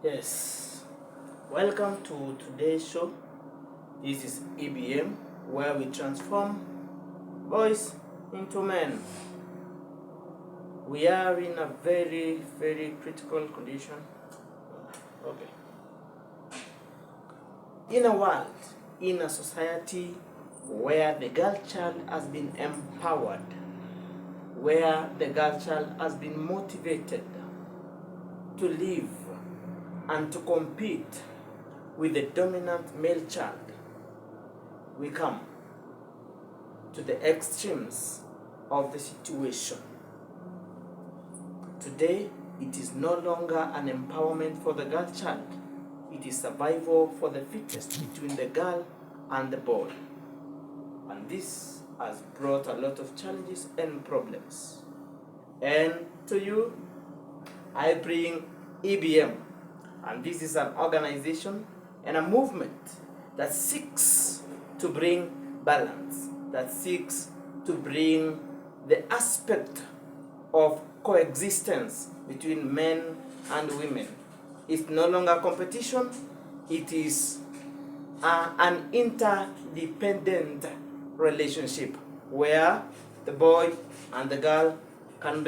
Yes, welcome to today's show. This is EBM, where we transform boys into men. We are in a very, very critical condition. Okay. In a world, in a society where the girl child has been empowered, where the girl child has been motivated to live and to compete with the dominant male child, we come to the extremes of the situation. Today, it is no longer an empowerment for the girl child. It is survival for the fittest between the girl and the boy. And this has brought a lot of challenges and problems. And to you, I bring EBM. And this is an organization and a movement that seeks to bring balance, that seeks to bring the aspect of coexistence between men and women. It's no longer competition, it is an interdependent relationship where the boy and the girl can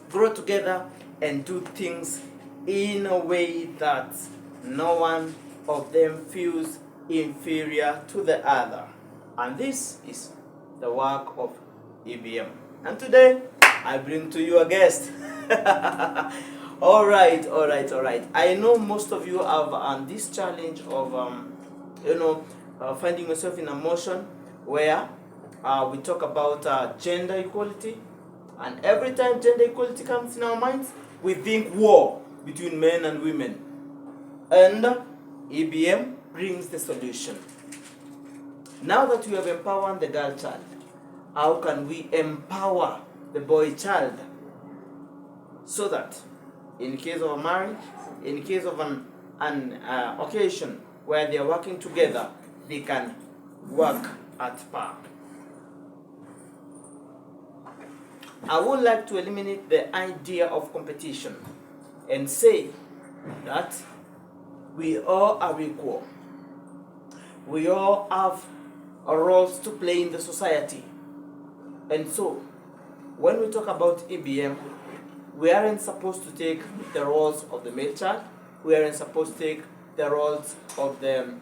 grow together and do things in a way that no one of them feels inferior to the other. And this is the work of EBM. And today, I bring to you a guest. All right. I know most of you have this challenge of, finding yourself in a motion where we talk about gender equality. And every time gender equality comes in our minds, we think war between men and women. And EBM brings the solution. Now that we have empowered the girl child, how can we empower the boy child so that in case of a marriage, in case of an occasion where they are working together, they can work at par? I would like to eliminate the idea of competition and say that we all are equal. We all have roles to play in the society. And so, when we talk about EBM, we aren't supposed to take the roles of the male child. We aren't supposed to take the roles of the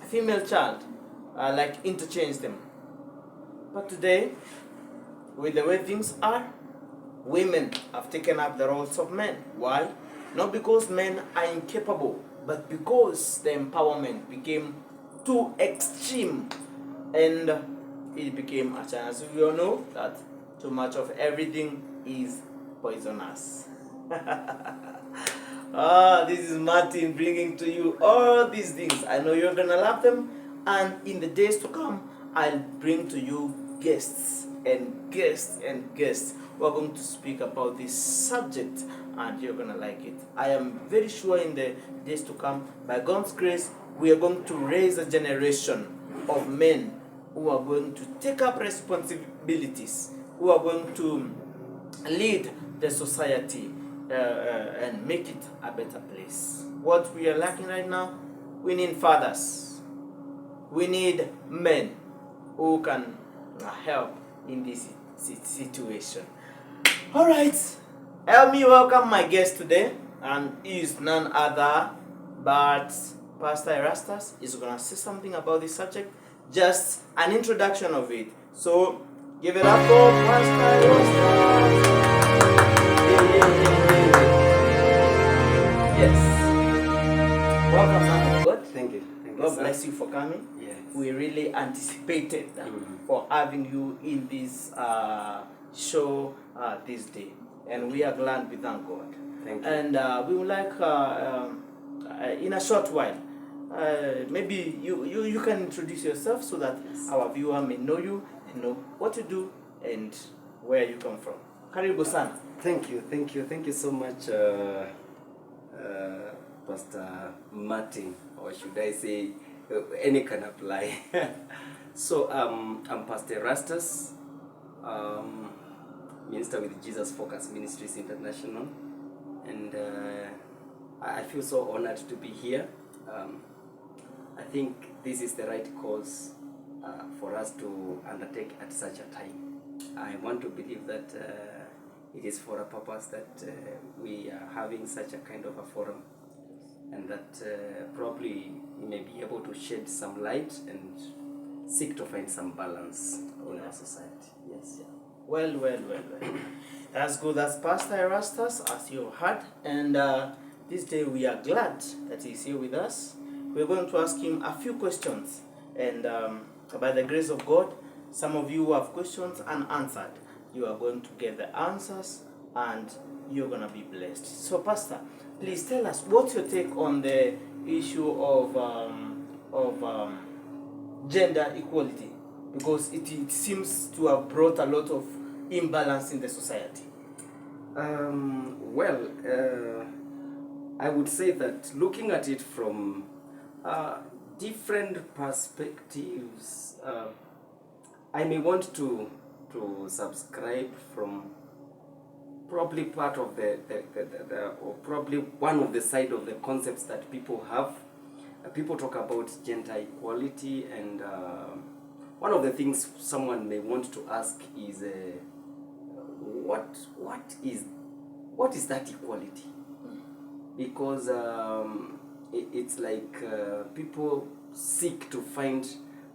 female child, like interchange them. But today, with the way things are, women have taken up the roles of men. Why? Not because men are incapable, but because the empowerment became too extreme and it became a chance. We all know that too much of everything is poisonous. This is Martin bringing to you all these things. I know you're gonna love them, and in the days to come, I'll bring to you guests and guests and guests who are going to speak about this subject, and you're gonna like it. I am very sure in the days to come, by God's grace, we are going to raise a generation of men who are going to take up responsibilities, who are going to lead the society and make it a better place. What we are lacking right now, we need fathers. We need men who can help in this situation. All right, help me welcome my guest today, and he is none other but Pastor ERASTUS is going to say something about this subject, just an introduction of it. So give it up for Pastor ERASTUS. Yes. Welcome, man of God. Thank you. God bless you for coming. Yes. We really anticipated for having you in this show this day, and we are glad we thank God. Thank you. And we would like, in a short while, maybe you can introduce yourself so that our viewer may know you and know what you do and where you come from. Karibu sana. Thank you so much, Pastor Martin, or should I say, any can apply. So I'm Pastor ERASTUS, minister with Jesus Focus Ministries International, and I feel so honored to be here. I think this is the right cause for us to undertake at such a time. I want to believe that it is for a purpose that we are having such a kind of a forum, and that probably we may be able to shed some light and seek to find some balance in our society. Yes. Yeah. Well. As good as Pastor Erastus, as you heard, and this day we are glad that he's here with us. We're going to ask him a few questions, and by the grace of God, some of you who have questions unanswered, you are going to get the answers, and you're going to be blessed. So, Pastor, please tell us, what's your take on the issue of gender equality? Because it seems to have brought a lot of imbalance in the society. I would say that looking at it from different perspectives, I may want to subscribe from probably part of the or probably one of the side of the concepts that people have. People talk about gender equality, and one of the things someone may want to ask is what is that equality? Because it's like people seek to find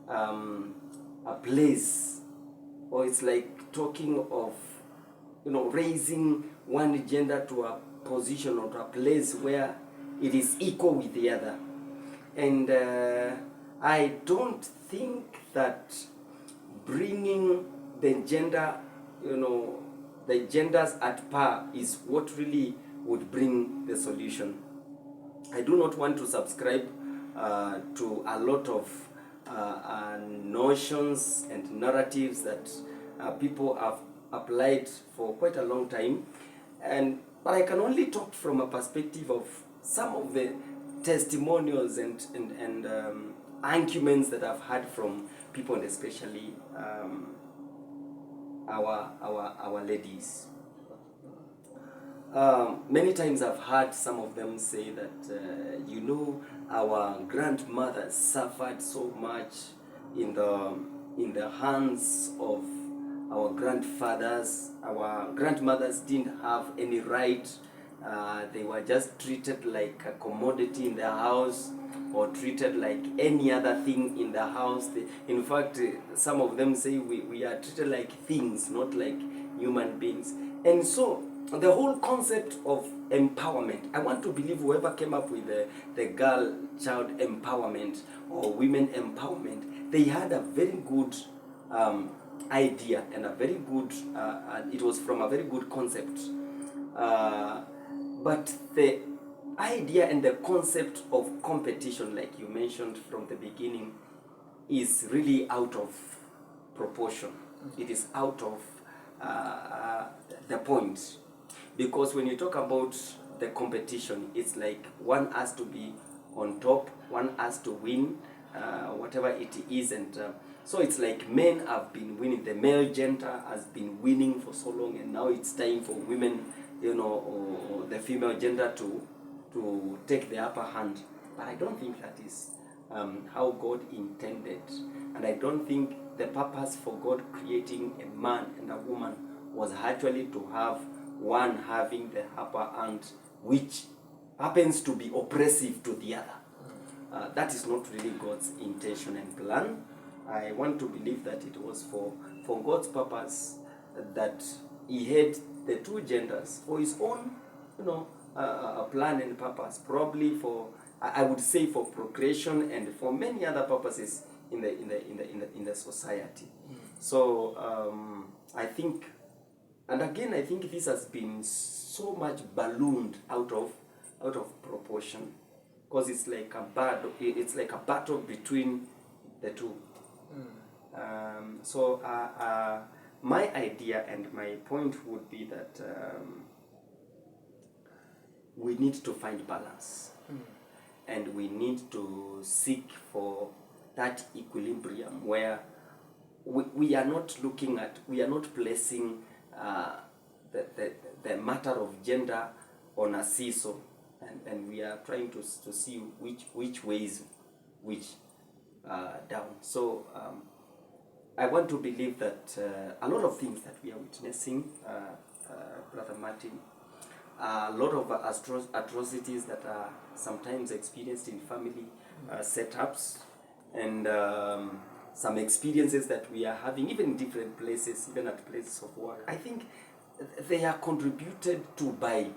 a place, or it's like talking of raising one gender to a position or to a place where it is equal with the other. And I don't think that bringing the gender, the genders at par is what really would bring the solution. I do not want to subscribe to a lot of notions and narratives that people have applied for quite a long time, but I can only talk from a perspective of some of the testimonials and arguments that I've heard from people, and especially our ladies. Many times I've heard some of them say that our grandmothers suffered so much in the hands of our grandfathers. Our grandmothers didn't have any right. They were just treated like a commodity in the house, or treated like any other thing in the house. In fact, some of them say we are treated like things, not like human beings. And so the whole concept of empowerment, I want to believe whoever came up with the girl child empowerment or women empowerment, they had a very good idea, and a very good it was from a very good concept, but the idea and the concept of competition, like you mentioned from the beginning, is really out of proportion. It is out of the point, because when you talk about the competition, it's like one has to be on top, one has to win whatever it is, and so it's like men have been winning, the male gender has been winning for so long, and now it's time for women, or the female gender to take the upper hand. But I don't think that is how God intended, and I don't think the purpose for God creating a man and a woman was actually to have one having the upper hand, which happens to be oppressive to the other. That is not really God's intention and plan. I want to believe that it was for God's purpose, that He had the two genders for His own, plan and purpose. Probably for, I would say, for procreation and for many other purposes in the society. So I think, and again, I think this has been so much ballooned out of proportion, because it's like a battle between the two. So my idea and my point would be that we need to find balance, and we need to seek for that equilibrium where we are not placing the matter of gender on a seesaw, and we are trying to see which ways which down. So I want to believe that a lot of things that we are witnessing, Brother Martin, a lot of atrocities that are sometimes experienced in family setups, and some experiences that we are having, even in different places, even at places of work. I think they are contributed to by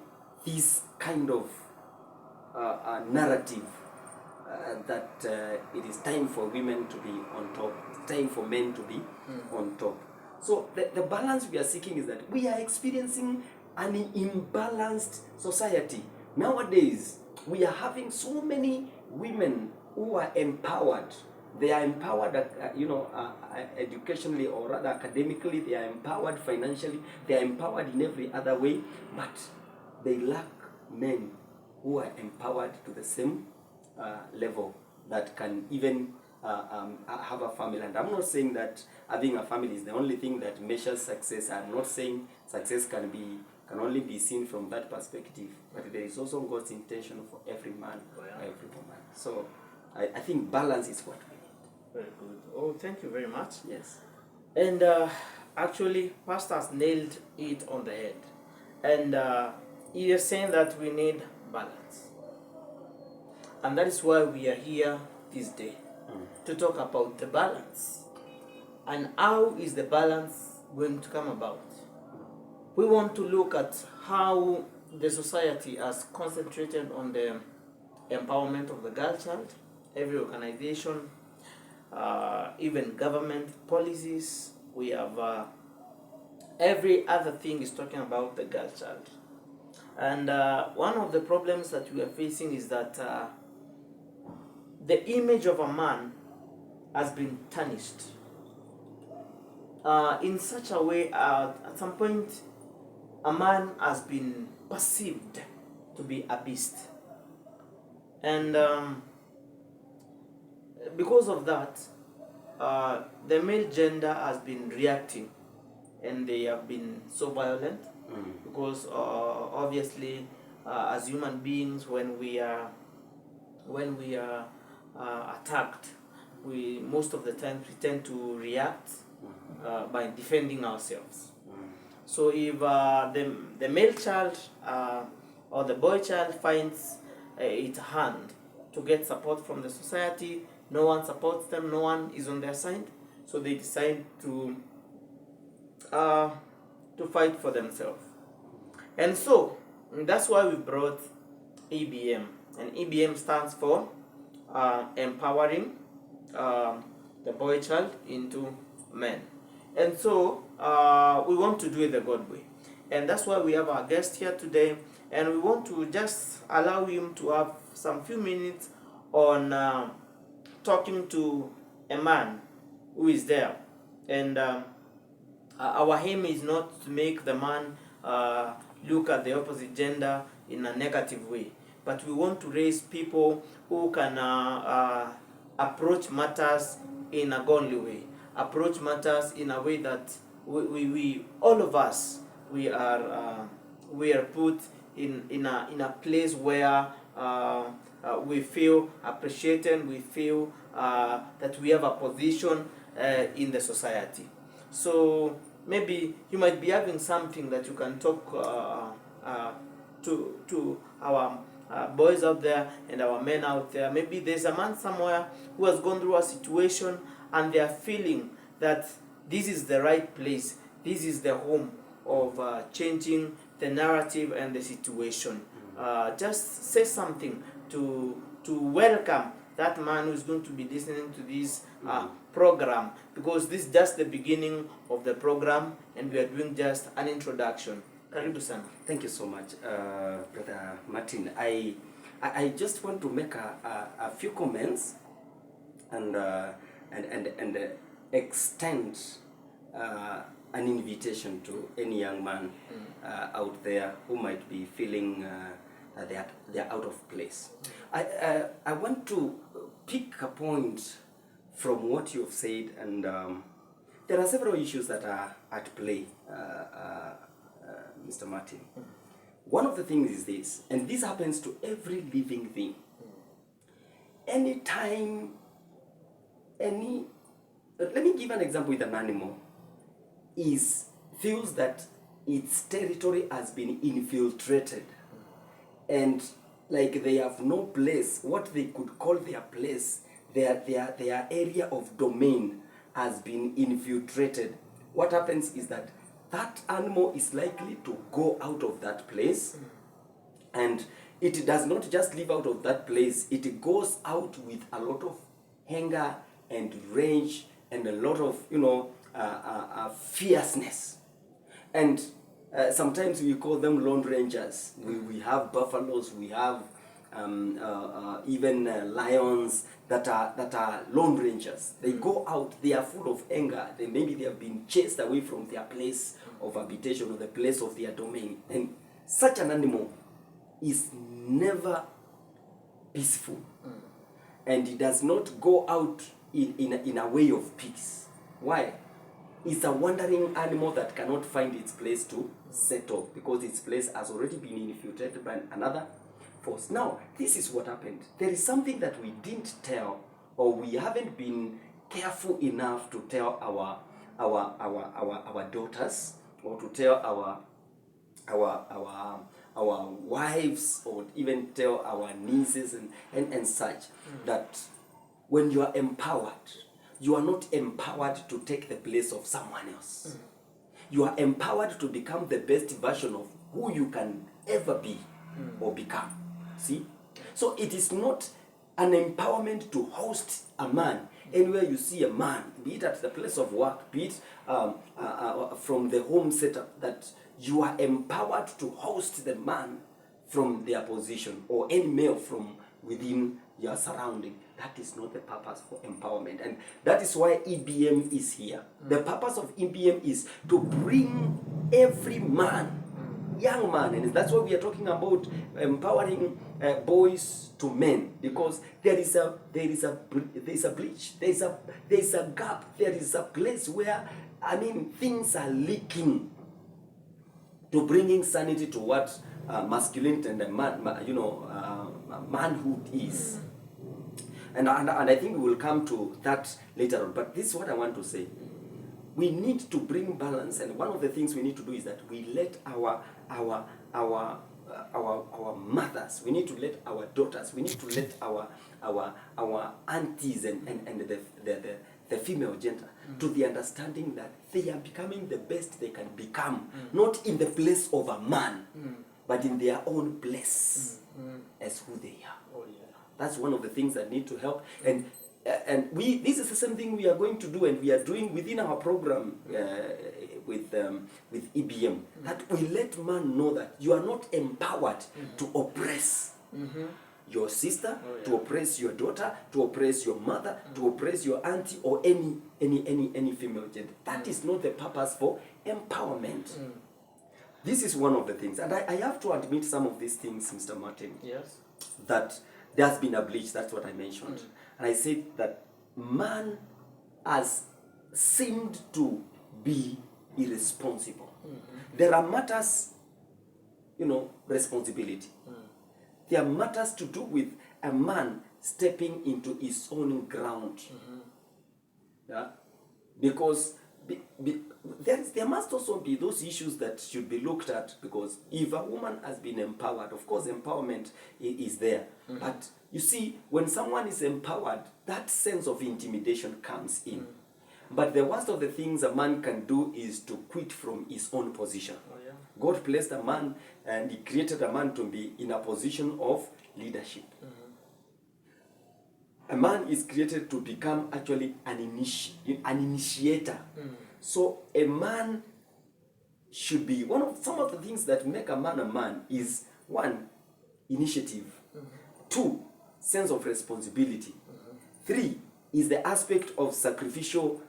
this kind of narrative that it is time for women to be on top, it's time for men to be on top. So the balance we are seeking is that we are experiencing an imbalanced society. Nowadays, we are having so many women who are empowered. They are empowered, educationally, or rather academically. They are empowered financially. They are empowered in every other way, but they lack men who are empowered to the same level that can even have a family. And I'm not saying that having a family is the only thing that measures success. I'm not saying success can only be seen from that perspective, but there is also God's intention for every man or every woman. So I think balance is what we need. Very good. Oh, thank you very much. Yes. And actually, Pastor has nailed it on the head. And he is saying that we need balance. And that is why we are here this day, to talk about the balance. And how is the balance going to come about? We want to look at how the society has concentrated on the empowerment of the girl child. Every organization, even government policies, we have every other thing is talking about the girl child. And one of the problems that we are facing is that the image of a man has been tarnished in such a way. At some point, a man has been perceived to be a beast, and because of that, the male gender has been reacting, and they have been so violent because obviously, as human beings, when we are attacked, we most of the time we tend to react by defending ourselves. So if the male child or the boy child finds it hard to get support from the society, no one supports them, no one is on their side, so they decide to fight for themselves. And so that's why we brought EBM, and EBM stands for empowering the boy child into men. And so we want to do it the God way. And that's why we have our guest here today, and we want to just allow him to have some few minutes on talking to a man who is there. And our aim is not to make the man look at the opposite gender in a negative way, but we want to raise people who can approach matters in a godly way, approach matters in a way that we all of us, we are put in a place where we feel appreciated, we feel that we have a position in the society. So maybe you might be having something that you can talk to our boys out there and our men out there. Maybe there's a man somewhere who has gone through a situation and they are feeling that this is the right place, this is the home of changing the narrative and the situation. Just say something to welcome that man who is going to be listening to this program, because this is just the beginning of the program and we are doing just an introduction. Karibu sana. Thank you so much, Brother Martin. I just want to make a few comments and extend an invitation to any young man out there who might be feeling that they are out of place. I want to pick a point from what you've said, and there are several issues that are at play, Mr. Martin. one of the things is this, and this happens to every living thing. Anytime, let me give an example with an animal, feels that its territory has been infiltrated, and like they have no place, what they could call their place, their area of domain has been infiltrated. What happens is that that animal is likely to go out of that place, and it does not just live out of that place, it goes out with a lot of anger and rage and a lot of, fierceness. And sometimes we call them lone rangers. We have buffaloes, we have even lions that are lone rangers. They go out, they are full of anger. Maybe they have been chased away from their place of habitation or the place of their domain. And such an animal is never peaceful. And it does not go out in a way of peace. Why? It's a wandering animal that cannot find its place to settle because its place has already been infiltrated by another force. Now, this is what happened. There is something that we didn't tell, or we haven't been careful enough to tell our daughters, or to tell our wives, or even tell our nieces and such, that when you are empowered, you are not empowered to take the place of someone else. You are empowered to become the best version of who you can ever be or become. See? So it is not an empowerment to host a man. Anywhere you see a man, be it at the place of work, be it from the home setup, that you are empowered to host the man from their position, or any male from within your surrounding. That is not the purpose for empowerment. And that is why EBM is here. The purpose of EBM is to bring every man, young man, and that's why we are talking about empowering boys to men, because there is a breach, there is a gap, there is a place where, things are leaking to bringing sanity to what masculinity and manhood is. And I think we will come to that later on. But this is what I want to say. We need to bring balance, and one of the things we need to do is that we let our mothers, we need to let our daughters, we need to let our aunties and the female gender to the understanding that they are becoming the best they can become, not in the place of a man, but in their own place as who they are. Oh, yeah. That's one of the things that need to help. And this is the same thing we are going to do, and we are doing within our program with EBM, that we let man know that you are not empowered to oppress your sister, to oppress your daughter, to oppress your mother, to oppress your auntie, or any female gender. That is not the purpose for empowerment. This is one of the things, and I have to admit some of these things, Mr. Martin. Yes. That there has been a bleach. That's what I mentioned. And I said that man has seemed to be irresponsible. There are matters, responsibility. There are matters to do with a man stepping into his own ground. Yeah? Because there must also be those issues that should be looked at, because if a woman has been empowered, of course empowerment is there. But you see, when someone is empowered, that sense of intimidation comes in. But the worst of the things a man can do is to quit from his own position. God placed a man, and he created a man to be in a position of leadership. A man is created to become actually an initiator. So a man should be, some of the things that make a man is, 1, initiative. 2, sense of responsibility. 3 is the aspect of sacrificial,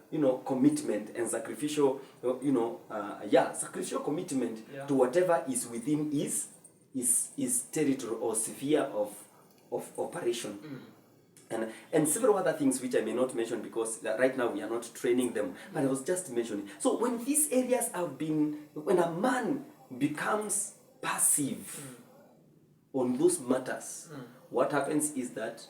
commitment, and sacrificial, sacrificial commitment to whatever is within his territory or sphere of operation. And several other things which I may not mention, because right now we are not training them, but I was just mentioning. So when these areas have been, when a man becomes passive on those matters, what happens is that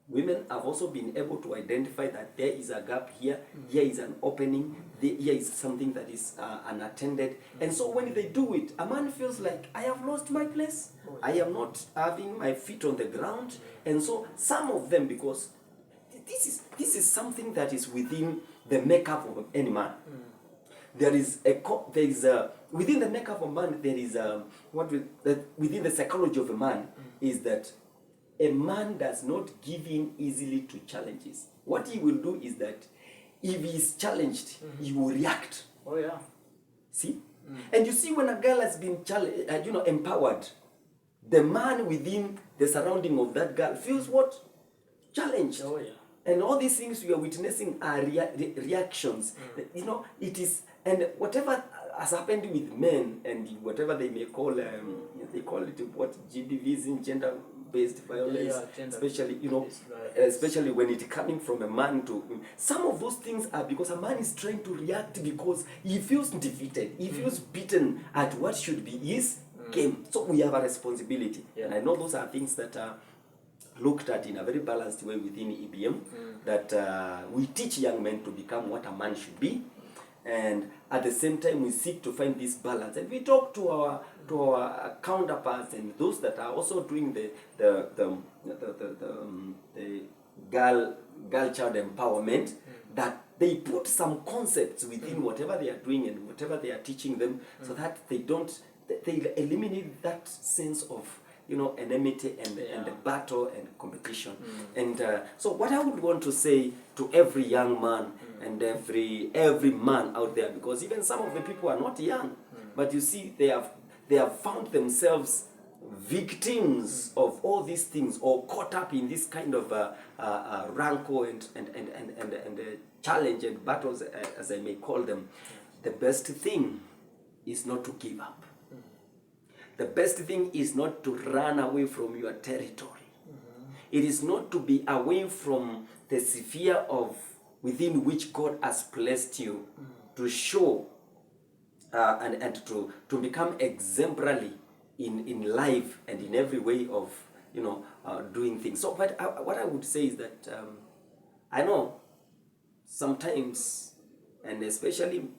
women have also been able to identify that there is a gap here, here is an opening, here is something that is unattended. And so when they do it, a man feels like, I have lost my place. I am not having my feet on the ground. And so some of them, because this is something that is within the makeup of any man. There is within the makeup of man, there is within the psychology of a man is that a man does not give in easily to challenges. What he will do is that if he is challenged, he will react. Oh yeah. See? And you see, when a girl has been empowered, the man within the surrounding of that girl feels what? Challenged. Oh yeah. And all these things we are witnessing are reactions. You know, it is, and whatever has happened with men and whatever they may call, they call it what, GBVs, in gender-based violence, especially, especially when it's coming from a man to, some of those things are because a man is trying to react because he feels defeated, he feels beaten at what should be his game. So we have a responsibility. And I know those are things that are looked at in a very balanced way within EBM, that we teach young men to become what a man should be, and at the same time we seek to find this balance, and we talk to our counterparts and those that are also doing the girl child empowerment, that they put some concepts within whatever they are doing and whatever they are teaching them, so that they eliminate that sense of enmity and the battle and competition. And so what I would want to say to every young man and every man out there, because even some of the people are not young, but you see they have found themselves victims of all these things, or caught up in this kind of rancor and challenge and battles, as I may call them. The best thing is not to give up. The best thing is not to run away from your territory. It is not to be away from the sphere of within which God has placed you, to show and to become exemplary in life and in every way of doing things. So what I would say is that I know sometimes, and especially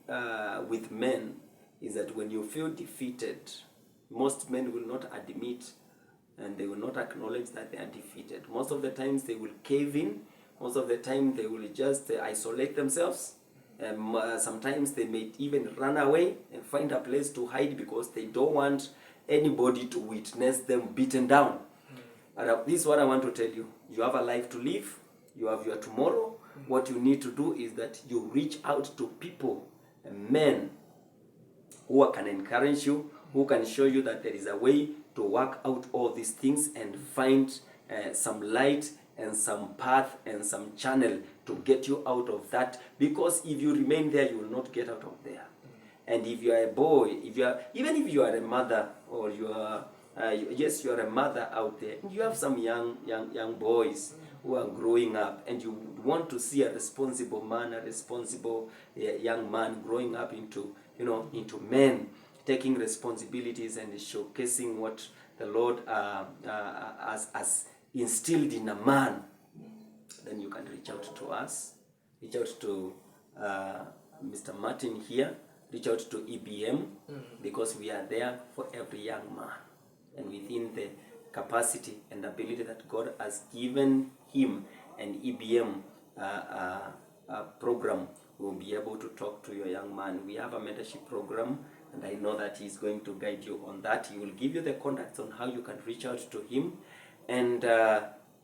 with men, is that when you feel defeated, most men will not admit and they will not acknowledge that they are defeated. Most of the times they will cave in. Most of the time they will just isolate themselves. Sometimes they may even run away and find a place to hide because they don't want anybody to witness them beaten down. This is what I want to tell you. You have a life to live. You have your tomorrow. What you need to do is that you reach out to people, men, who can encourage you, who can show you that there is a way to work out all these things and find some light and some path and some channel to get you out of that. Because if you remain there, you will not get out of there. And if you are a boy, even if you are a mother, or you are you are a mother out there, and you have some young boys who are growing up, and you want to see a responsible man, a responsible young man growing up into men, taking responsibilities and showcasing what the Lord has instilled in a man, then you can reach out to us, reach out to Mr. Martin here, reach out to EBM, because we are there for every young man, and within the capacity and ability that God has given him, and EBM program will be able to talk to your young man. We have a mentorship program, and I know that he's going to guide you on that. He will give you the contacts on how you can reach out to him. And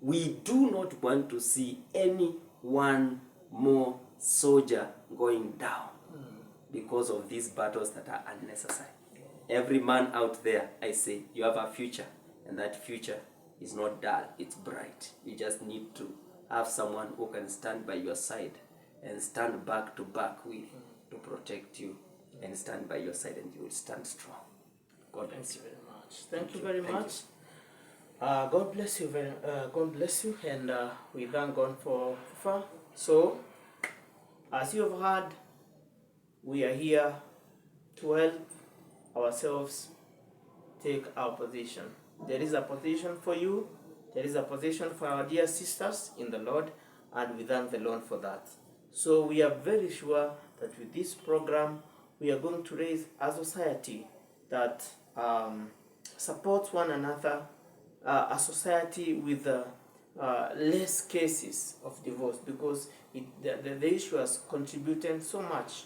we do not want to see any one more soldier going down because of these battles that are unnecessary. Every man out there, I say, you have a future, and that future is not dull, it's bright. You just need to have someone who can stand by your side and stand back to back with to protect you, and stand by your side, and you will stand strong. God bless you very much. Thank you very much. God bless you God bless you, and we thank God for far. So, as you have heard, we are here to help ourselves take our position. There is a position for you, there is a position for our dear sisters in the Lord, and we thank the Lord for that. So we are very sure that with this program, we are going to raise a society that supports one another, a society with less cases of divorce, because the issue has contributed so much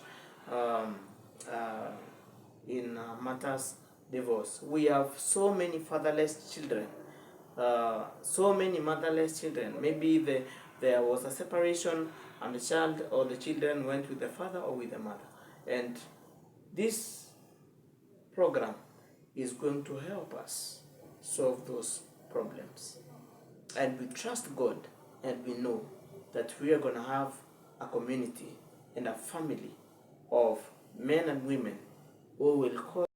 in matters divorce. We have so many fatherless children, so many motherless children. Maybe there was a separation and the child or the children went with the father or with the mother. And this program is going to help us solve those problems. And we trust God, and we know that we are going to have a community and a family of men and women who will call